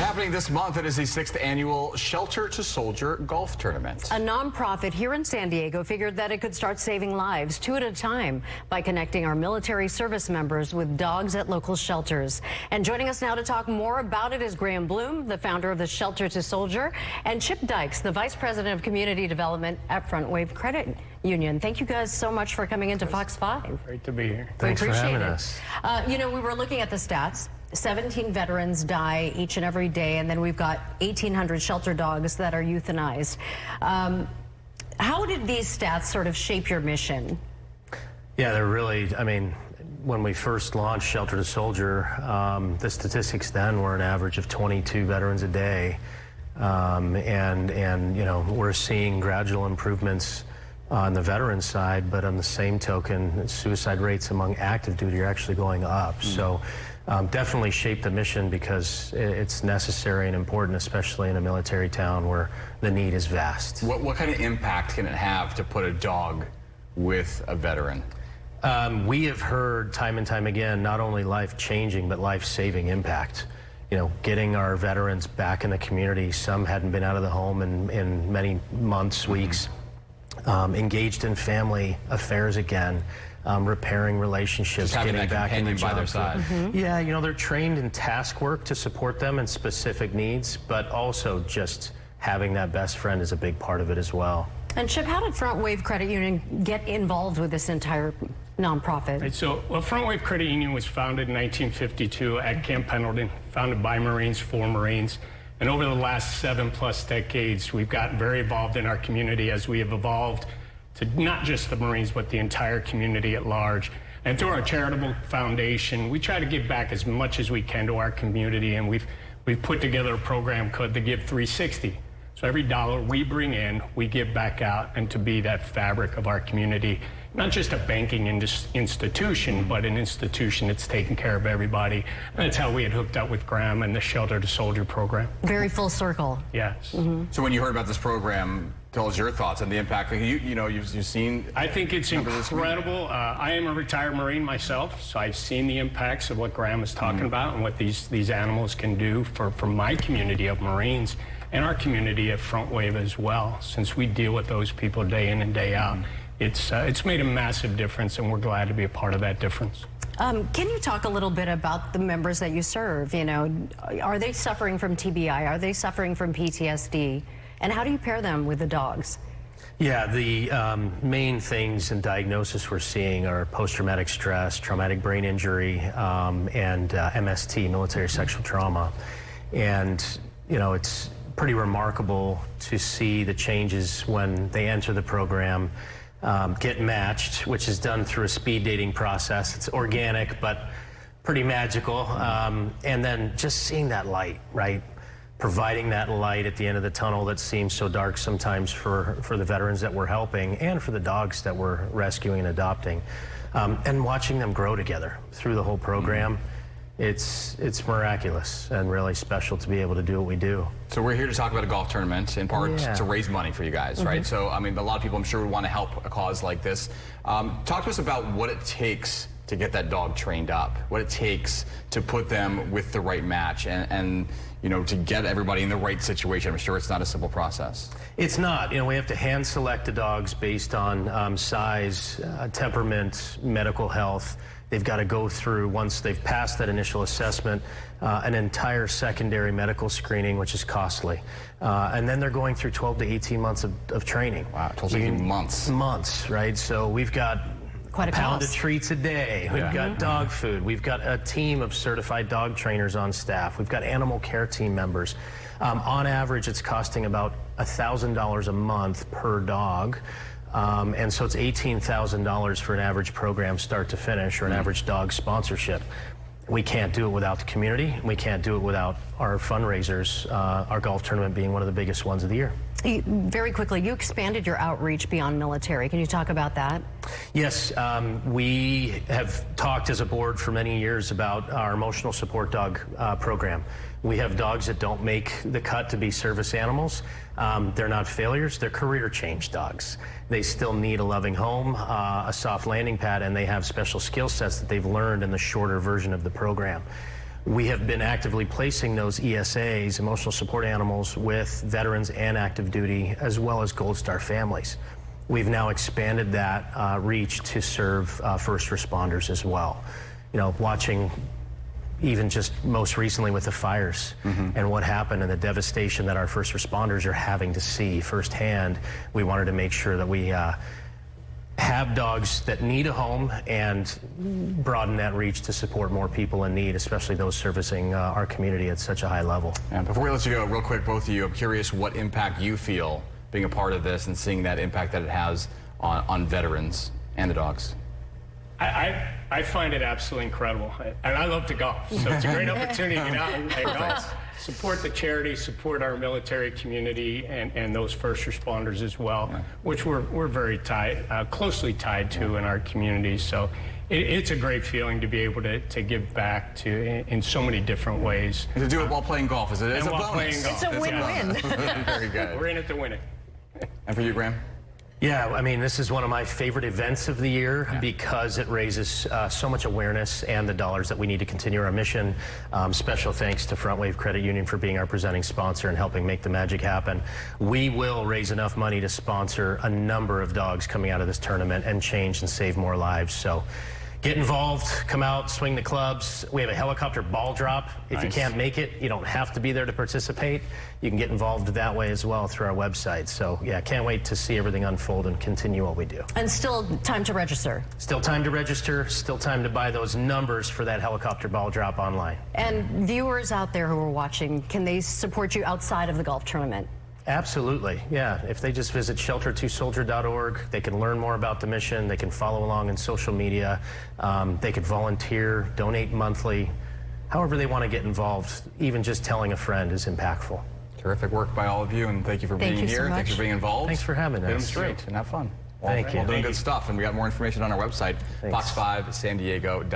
Happening this month, it is the 6th annual Shelter to Soldier Golf Tournament. A nonprofit here in San Diego figured that it could start saving lives 2 at a time by connecting our military service members with dogs at local shelters. And joining us now to talk more about it is Graham Bloom, the founder of the Shelter to Soldier, and Chip Dykes, the Vice President of Community Development at Frontwave Credit Union. Thank you guys so much for coming into Fox 5. Great to be here. Thanks for having us. You know, we were looking at the stats. 17 veterans die each and every day, and then we've got 1,800 shelter dogs that are euthanized. How did these stats sort of shape your mission? Yeah, they're really, I mean, when we first launched Shelter to Soldier, the statistics then were an average of 22 veterans a day. And you know, we're seeing gradual improvements on the veteran side, but on the same token, suicide rates among active duty are actually going up. So definitely shaped the mission because it's necessary and important, especially in a military town where the need is vast. What kind of impact can it have to put a dog with a veteran? We have heard time and time again, not only life-changing, but life-saving impact. You know, getting our veterans back in the community. Some hadn't been out of the home in many months, weeks. Engaged in family affairs again, repairing relationships, just having getting that back in the by their side. Yeah, you know, they're trained in task work to support them in specific needs, but also just having that best friend is a big part of it as well. And Chip, how did Frontwave Credit Union get involved with this entire nonprofit? Right, so, well, Frontwave Credit Union was founded in 1952 at Camp Pendleton, founded by Marines for Marines. And over the last 7+ decades, we've gotten very involved in our community as we have evolved to not just the Marines, but the entire community at large. And through our charitable foundation, we try to give back as much as we can to our community. And we've put together a program called the Give 360. So every dollar we bring in, we give back out, and to be that fabric of our community. Not just a banking institution, but an institution that's taking care of everybody. And that's how we had hooked up with Graham and the Shelter to Soldier program. Very full circle. Yes. So when you heard about this program, tell us your thoughts on the impact. You've seen. I think it's incredible. I am a retired Marine myself, so I've seen the impacts of what Graham is talking about and what these animals can do for my community of Marines and our community at Frontwave as well, since we deal with those people day in and day out. It's made a massive difference, and we're glad to be a part of that difference. Can you talk a little bit about the members that you serve? You know, are they suffering from TBI? Are they suffering from PTSD? And how do you pair them with the dogs? Yeah, the main things in diagnosis we're seeing are post-traumatic stress, traumatic brain injury, and MST, military sexual trauma. And, you know, it's pretty remarkable to see the changes when they enter the program. Get matched, which is done through a speed dating process. It's organic, but pretty magical. And then just seeing that light, right? Providing that light at the end of the tunnel that seems so dark sometimes for the veterans that we're helping and for the dogs that we're rescuing and adopting. And watching them grow together through the whole program. It's miraculous and really special to be able to do what we do. So we're here to talk about a golf tournament, in part to raise money for you guys, right? So, I mean, a lot of people I'm sure would want to help a cause like this. Talk to us about what it takes to get that dog trained up, what it takes to put them with the right match and you know, to get everybody in the right situation. I'm sure it's not a simple process. It's not. You know, we have to hand select the dogs based on size, temperament, medical health. They've got to go through, once they've passed that initial assessment, an entire secondary medical screening, which is costly. And then they're going through 12 to 18 months of training. Wow, 12 to 18 months. Months, right? So we've got quite a pound cost. of treats a day. We've got dog food. We've got a team of certified dog trainers on staff. We've got animal care team members. On average, it's costing about $1,000 a month per dog. And so it's $18,000 for an average program start to finish, or an average dog sponsorship. We can't do it without the community. We can't do it without our fundraisers, our golf tournament being one of the biggest ones of the year. Very quickly, you expanded your outreach beyond military. Can you talk about that? Yes, we have talked as a board for many years about our emotional support dog program. We have dogs that don't make the cut to be service animals. They're not failures, they're career change dogs. They still need a loving home, a soft landing pad, and they have special skill sets that they've learned in the shorter version of the program. we have been actively placing those ESAs, emotional support animals, with veterans and active duty, as well as Gold Star families. We've now expanded that reach to serve first responders as well. You know, watching even just most recently with the fires and what happened and the devastation that our first responders are having to see firsthand, we wanted to make sure that we have dogs that need a home and broaden that reach to support more people in need, especially those servicing our community at such a high level. And before we let you go, real quick, both of you, I'm curious what impact you feel being a part of this and seeing that impact that it has on veterans and the dogs. I find it absolutely incredible, and I love to golf, so it's a great opportunity to get out and golf. Support the charity, support our military community, and those first responders as well, which we're very closely tied to in our community. So it's a great feeling to be able to give back to in so many different ways. And to do it while playing golf is a bonus. It's a win-win. Very good. We're in it to win it. And for you, Graham? Yeah, I mean, this is one of my favorite events of the year because it raises so much awareness and the dollars that we need to continue our mission. Special thanks to Frontwave Credit Union for being our presenting sponsor and helping make the magic happen. We will raise enough money to sponsor a number of dogs coming out of this tournament and change and save more lives. So get involved, come out, swing the clubs. We have a helicopter ball drop. If you can't make it, you don't have to be there to participate. You can get involved that way as well through our website. So yeah, can't wait to see everything unfold and continue what we do. And still time to register. Still time to register, still time to buy those numbers for that helicopter ball drop online. And viewers out there who are watching, can they support you outside of the golf tournament? Absolutely, yeah. If they just visit shelter2soldier.org, they can learn more about the mission, they can follow along in social media, they could volunteer, donate monthly, however they want to get involved. Even just telling a friend is impactful. Terrific work by all of you, and thank you for being here. Thanks for being involved. Thanks for having us. Demonstrate and have fun. Thank you. Doing good stuff, and we got more information on our website, fox5sandiego.com.